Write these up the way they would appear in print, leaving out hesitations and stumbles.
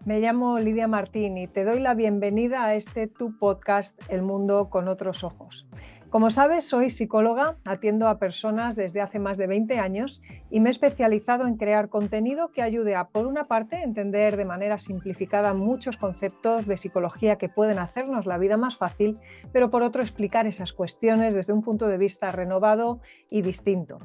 Me llamo Lidia Martín y te doy la bienvenida a tu podcast El mundo con otros ojos. Como sabes, soy psicóloga, atiendo a personas desde hace más de 20 años y me he especializado en crear contenido que ayude a, por una parte, entender de manera simplificada muchos conceptos de psicología que pueden hacernos la vida más fácil, pero por otro, explicar esas cuestiones desde un punto de vista renovado y distinto.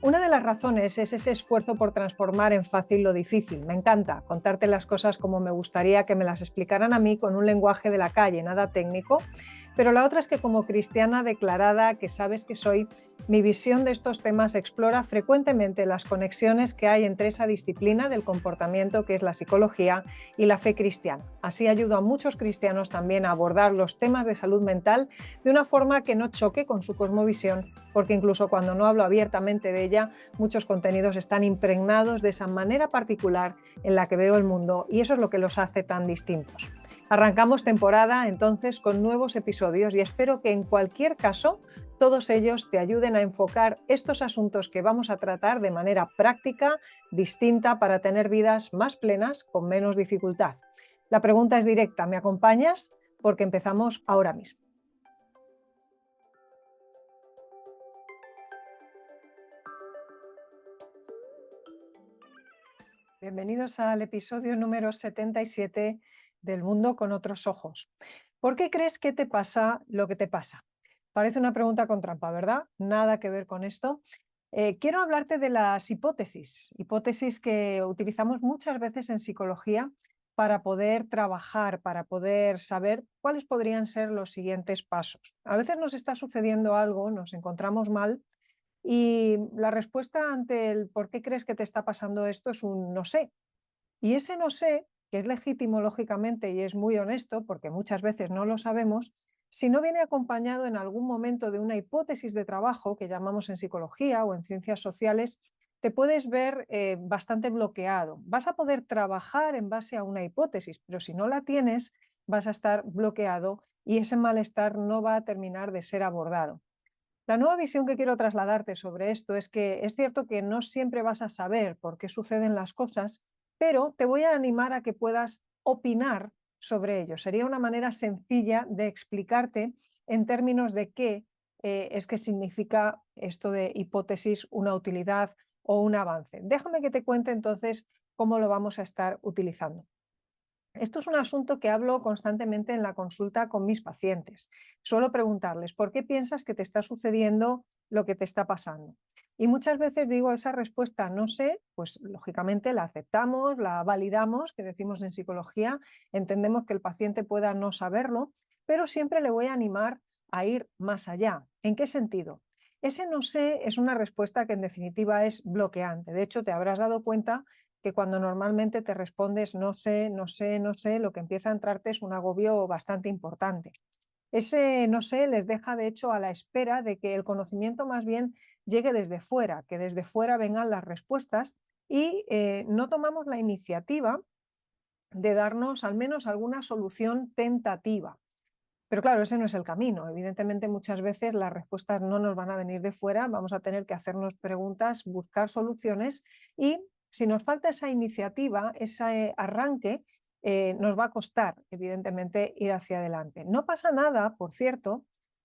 Una de las razones es ese esfuerzo por transformar en fácil lo difícil. Me encanta contarte las cosas como me gustaría que me las explicaran a mí, con un lenguaje de la calle, nada técnico. Pero la otra es que, como cristiana declarada que sabes que soy, mi visión de estos temas explora frecuentemente las conexiones que hay entre esa disciplina del comportamiento que es la psicología y la fe cristiana. Así ayudo a muchos cristianos también a abordar los temas de salud mental de una forma que no choque con su cosmovisión, porque incluso cuando no hablo abiertamente de ella, muchos contenidos están impregnados de esa manera particular en la que veo el mundo, y eso es lo que los hace tan distintos. Arrancamos temporada entonces con nuevos episodios y espero que en cualquier caso todos ellos te ayuden a enfocar estos asuntos que vamos a tratar de manera práctica, distinta, para tener vidas más plenas con menos dificultad. La pregunta es directa, ¿me acompañas? Porque empezamos ahora mismo. Bienvenidos al episodio número 77 del mundo con otros ojos. ¿Por qué crees que te pasa lo que te pasa? Parece una pregunta con trampa, ¿verdad? Nada que ver con esto. Quiero hablarte de las hipótesis que utilizamos muchas veces en psicología para poder trabajar, para poder saber cuáles podrían ser los siguientes pasos. A veces nos está sucediendo algo, nos encontramos mal, y la respuesta ante el por qué crees que te está pasando esto es un no sé. Y ese no sé, que es legítimo lógicamente y es muy honesto, porque muchas veces no lo sabemos, si no viene acompañado en algún momento de una hipótesis de trabajo que llamamos en psicología o en ciencias sociales, te puedes ver bastante bloqueado. Vas a poder trabajar en base a una hipótesis, pero si no la tienes, vas a estar bloqueado y ese malestar no va a terminar de ser abordado. La nueva visión que quiero trasladarte sobre esto es que es cierto que no siempre vas a saber por qué suceden las cosas, pero te voy a animar a que puedas opinar sobre ello. Sería una manera sencilla de explicarte en términos de qué es que significa esto de hipótesis, una utilidad o un avance. Déjame que te cuente entonces cómo lo vamos a estar utilizando. Esto es un asunto que hablo constantemente en la consulta con mis pacientes. Suelo preguntarles, ¿por qué piensas que te está sucediendo lo que te está pasando? Y muchas veces digo esa respuesta, no sé, pues lógicamente la aceptamos, la validamos, que decimos en psicología, entendemos que el paciente pueda no saberlo, pero siempre le voy a animar a ir más allá. ¿En qué sentido? Ese no sé es una respuesta que en definitiva es bloqueante. De hecho, te habrás dado cuenta que cuando normalmente te respondes no sé, no sé, no sé, lo que empieza a entrarte es un agobio bastante importante. Ese no sé les deja de hecho a la espera de que el conocimiento más bien llegue desde fuera, que desde fuera vengan las respuestas, y no tomamos la iniciativa de darnos al menos alguna solución tentativa. Pero claro, ese no es el camino. Evidentemente, muchas veces las respuestas no nos van a venir de fuera, vamos a tener que hacernos preguntas, buscar soluciones, y si nos falta esa iniciativa, ese arranque, nos va a costar, evidentemente, ir hacia adelante. No pasa nada, por cierto,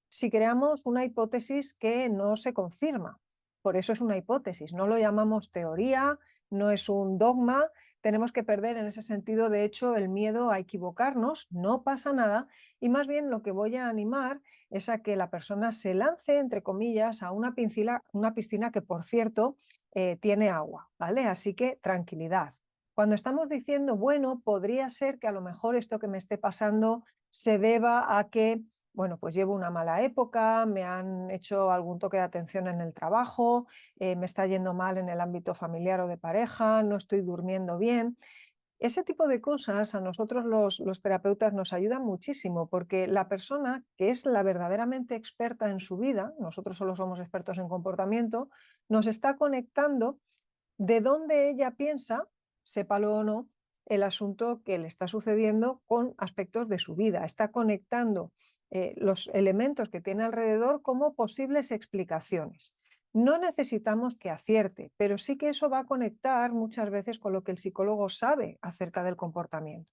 si creamos una hipótesis que no se confirma. Por eso es una hipótesis, no lo llamamos teoría, no es un dogma. Tenemos que perder en ese sentido, de hecho, el miedo a equivocarnos, no pasa nada, y más bien lo que voy a animar es a que la persona se lance, entre comillas, a una piscina que, por cierto, tiene agua, ¿vale? Así que tranquilidad. Cuando estamos diciendo, bueno, podría ser que a lo mejor esto que me esté pasando se deba a que, bueno, pues llevo una mala época, me han hecho algún toque de atención en el trabajo, me está yendo mal en el ámbito familiar o de pareja, no estoy durmiendo bien. Ese tipo de cosas a nosotros los terapeutas nos ayudan muchísimo, porque la persona que es la verdaderamente experta en su vida, nosotros solo somos expertos en comportamiento, nos está conectando de dónde ella piensa, sépalo o no, el asunto que le está sucediendo con aspectos de su vida. Está conectando los elementos que tiene alrededor como posibles explicaciones. No necesitamos que acierte, pero sí que eso va a conectar muchas veces con lo que el psicólogo sabe acerca del comportamiento.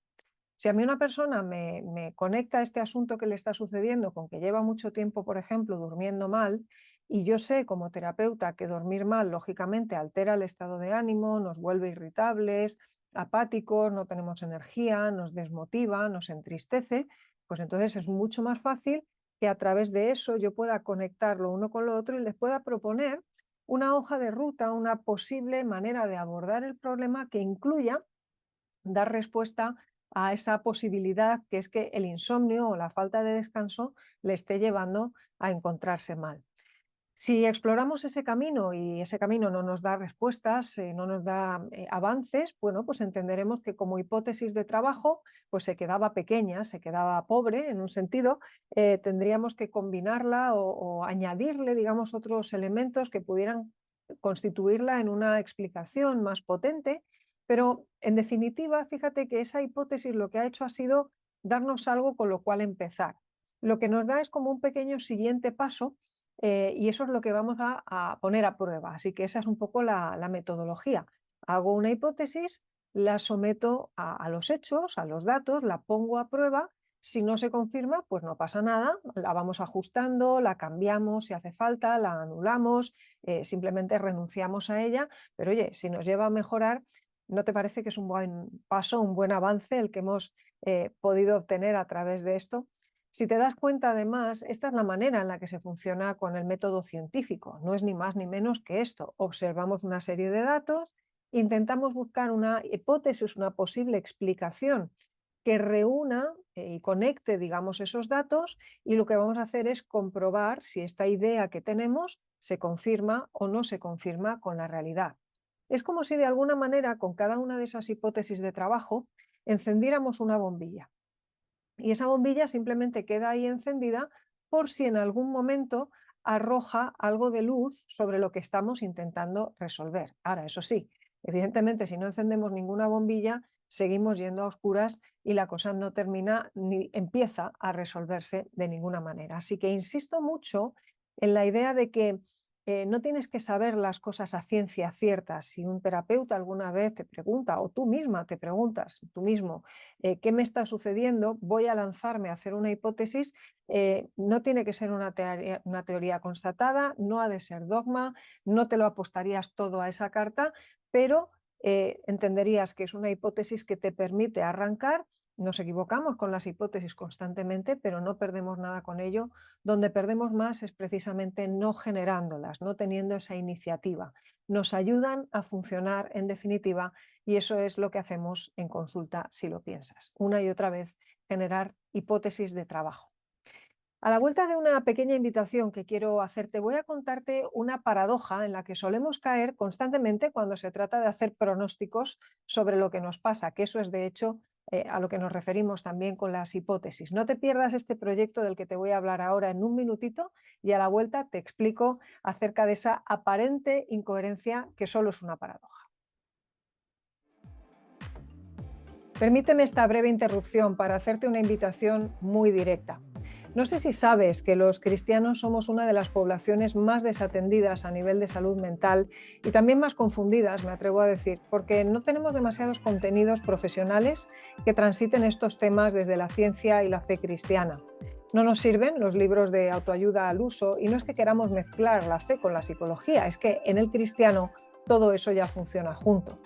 Si a mí una persona me conecta este asunto que le está sucediendo con que lleva mucho tiempo, por ejemplo, durmiendo mal, y yo sé como terapeuta que dormir mal, lógicamente, altera el estado de ánimo, nos vuelve irritables, apáticos, no tenemos energía, nos desmotiva, nos entristece, pues entonces es mucho más fácil que a través de eso yo pueda conectar lo uno con lo otro y les pueda proponer una hoja de ruta, una posible manera de abordar el problema que incluya dar respuesta a esa posibilidad que es que el insomnio o la falta de descanso le esté llevando a encontrarse mal. Si exploramos ese camino y ese camino no nos da respuestas, no nos da avances, bueno, pues entenderemos que como hipótesis de trabajo, pues se quedaba pequeña, se quedaba pobre en un sentido, tendríamos que combinarla o añadirle, digamos, otros elementos que pudieran constituirla en una explicación más potente, pero en definitiva, fíjate que esa hipótesis lo que ha hecho ha sido darnos algo con lo cual empezar. Lo que nos da es como un pequeño siguiente paso y eso es lo que vamos a poner a prueba. Así que esa es un poco la metodología. Hago una hipótesis, la someto a los hechos, a los datos, la pongo a prueba. Si no se confirma, pues no pasa nada, la vamos ajustando, la cambiamos si hace falta, la anulamos, simplemente renunciamos a ella. Pero oye, si nos lleva a mejorar, ¿no te parece que es un buen paso, un buen avance el que hemos podido obtener a través de esto? Si te das cuenta, además, esta es la manera en la que se funciona con el método científico. No es ni más ni menos que esto. Observamos una serie de datos, intentamos buscar una hipótesis, una posible explicación que reúna y conecte, digamos, esos datos y lo que vamos a hacer es comprobar si esta idea que tenemos se confirma o no se confirma con la realidad. Es como si de alguna manera con cada una de esas hipótesis de trabajo encendiéramos una bombilla. Y esa bombilla simplemente queda ahí encendida por si en algún momento arroja algo de luz sobre lo que estamos intentando resolver. Ahora, eso sí, evidentemente si no encendemos ninguna bombilla, seguimos yendo a oscuras y la cosa no termina ni empieza a resolverse de ninguna manera. Así que insisto mucho en la idea de que no tienes que saber las cosas a ciencia cierta. Si un terapeuta alguna vez te pregunta, o tú misma te preguntas, tú mismo, ¿qué me está sucediendo? Voy a lanzarme a hacer una hipótesis. No tiene que ser una teoría constatada, no ha de ser dogma, no te lo apostarías todo a esa carta, pero entenderías que es una hipótesis que te permite arrancar. Nos equivocamos con las hipótesis constantemente, pero no perdemos nada con ello. Donde perdemos más es precisamente no generándolas, no teniendo esa iniciativa. Nos ayudan a funcionar en definitiva y eso es lo que hacemos en consulta si lo piensas. Una y otra vez, generar hipótesis de trabajo. A la vuelta de una pequeña invitación que quiero hacerte, voy a contarte una paradoja en la que solemos caer constantemente cuando se trata de hacer pronósticos sobre lo que nos pasa, que eso es de hecho a lo que nos referimos también con las hipótesis. No te pierdas este proyecto del que te voy a hablar ahora en un minutito y a la vuelta te explico acerca de esa aparente incoherencia que solo es una paradoja. Permíteme esta breve interrupción para hacerte una invitación muy directa. No sé si sabes que los cristianos somos una de las poblaciones más desatendidas a nivel de salud mental y también más confundidas, me atrevo a decir, porque no tenemos demasiados contenidos profesionales que transiten estos temas desde la ciencia y la fe cristiana. No nos sirven los libros de autoayuda al uso y no es que queramos mezclar la fe con la psicología, es que en el cristiano todo eso ya funciona junto.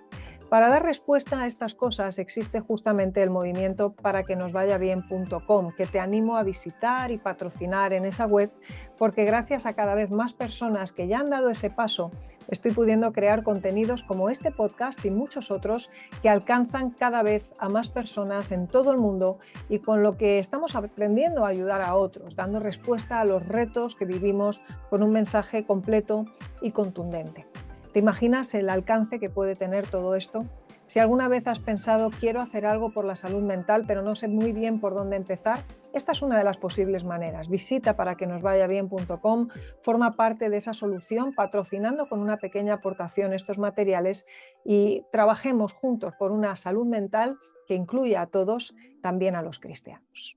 Para dar respuesta a estas cosas existe justamente el movimiento paraquenosvayabien.com, que te animo a visitar y patrocinar en esa web, porque gracias a cada vez más personas que ya han dado ese paso, estoy pudiendo crear contenidos como este podcast y muchos otros que alcanzan cada vez a más personas en todo el mundo y con lo que estamos aprendiendo a ayudar a otros, dando respuesta a los retos que vivimos con un mensaje completo y contundente. ¿Te imaginas el alcance que puede tener todo esto? Si alguna vez has pensado quiero hacer algo por la salud mental pero no sé muy bien por dónde empezar, esta es una de las posibles maneras. Visita paraquenosvayabien.com, forma parte de esa solución patrocinando con una pequeña aportación estos materiales y trabajemos juntos por una salud mental que incluya a todos, también a los cristianos.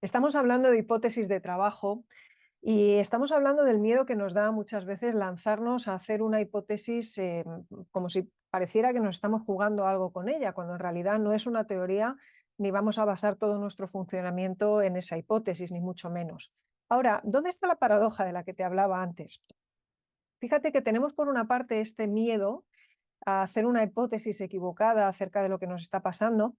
Estamos hablando de hipótesis de trabajo y estamos hablando del miedo que nos da muchas veces lanzarnos a hacer una hipótesis como si pareciera que nos estamos jugando algo con ella, cuando en realidad no es una teoría ni vamos a basar todo nuestro funcionamiento en esa hipótesis, ni mucho menos. Ahora, ¿dónde está la paradoja de la que te hablaba antes? Fíjate que tenemos por una parte este miedo a hacer una hipótesis equivocada acerca de lo que nos está pasando,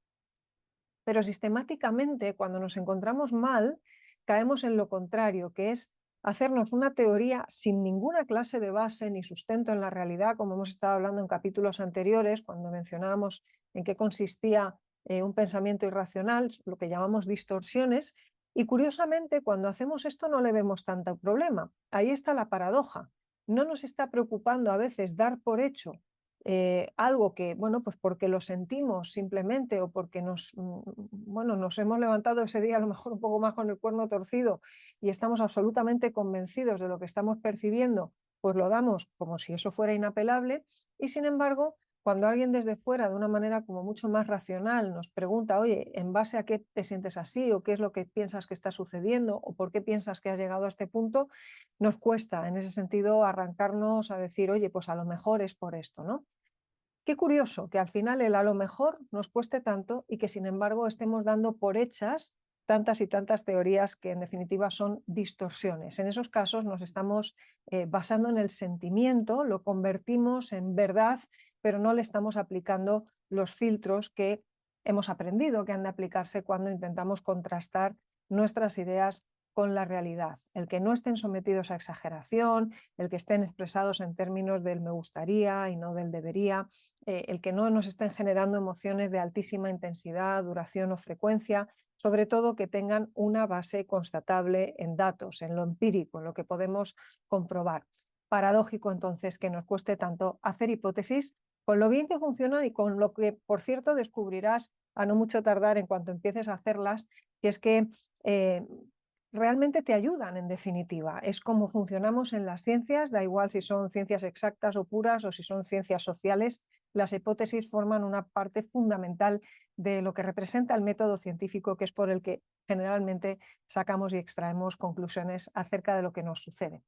pero sistemáticamente, cuando nos encontramos mal, caemos en lo contrario, que es hacernos una teoría sin ninguna clase de base ni sustento en la realidad, como hemos estado hablando en capítulos anteriores, cuando mencionábamos en qué consistía un pensamiento irracional, lo que llamamos distorsiones. Y curiosamente, cuando hacemos esto no le vemos tanto problema. Ahí está la paradoja. No nos está preocupando a veces dar por hecho algo que, bueno, pues porque lo sentimos simplemente o porque bueno, nos hemos levantado ese día a lo mejor un poco más con el cuerno torcido y estamos absolutamente convencidos de lo que estamos percibiendo, pues lo damos como si eso fuera inapelable y sin embargo, cuando alguien desde fuera, de una manera como mucho más racional, nos pregunta, oye, ¿en base a qué te sientes así o qué es lo que piensas que está sucediendo o por qué piensas que has llegado a este punto? Nos cuesta en ese sentido arrancarnos a decir, oye, pues a lo mejor es por esto, ¿no? Qué curioso que al final el a lo mejor nos cueste tanto y que sin embargo estemos dando por hechas tantas y tantas teorías que en definitiva son distorsiones. En esos casos nos estamos basando en el sentimiento, lo convertimos en verdad, pero no le estamos aplicando los filtros que hemos aprendido que han de aplicarse cuando intentamos contrastar nuestras ideas con la realidad. El que no estén sometidos a exageración, el que estén expresados en términos del me gustaría y no del debería, el que no nos estén generando emociones de altísima intensidad, duración o frecuencia, sobre todo que tengan una base constatable en datos, en lo empírico, en lo que podemos comprobar. Paradójico entonces que nos cueste tanto hacer hipótesis con lo bien que funcionan y con lo que, por cierto, descubrirás a no mucho tardar en cuanto empieces a hacerlas, que es que eh, realmente te ayudan en definitiva. Es como funcionamos en las ciencias, da igual si son ciencias exactas o puras o si son ciencias sociales, las hipótesis forman una parte fundamental de lo que representa el método científico, que es por el que generalmente sacamos y extraemos conclusiones acerca de lo que nos sucede.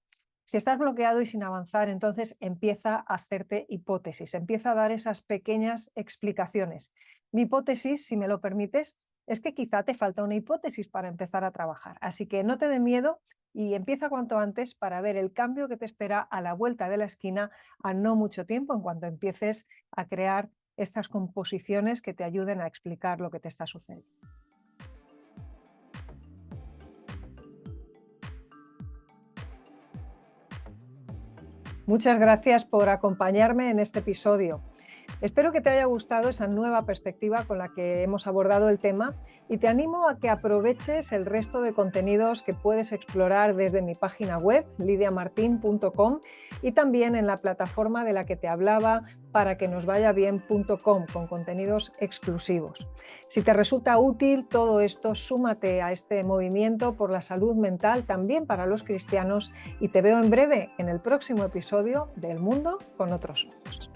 Si estás bloqueado y sin avanzar, entonces empieza a hacerte hipótesis, empieza a dar esas pequeñas explicaciones. Mi hipótesis, si me lo permites, es que quizá te falta una hipótesis para empezar a trabajar. Así que no te dé miedo y empieza cuanto antes para ver el cambio que te espera a la vuelta de la esquina a no mucho tiempo, en cuanto empieces a crear estas composiciones que te ayuden a explicar lo que te está sucediendo. Muchas gracias por acompañarme en este episodio. Espero que te haya gustado esa nueva perspectiva con la que hemos abordado el tema y te animo a que aproveches el resto de contenidos que puedes explorar desde mi página web, lidiamartin.com, y también en la plataforma de la que te hablaba, paraquenosvayabien.com, con contenidos exclusivos. Si te resulta útil todo esto, súmate a este movimiento por la salud mental también para los cristianos y te veo en breve en el próximo episodio del Mundo con otros ojos.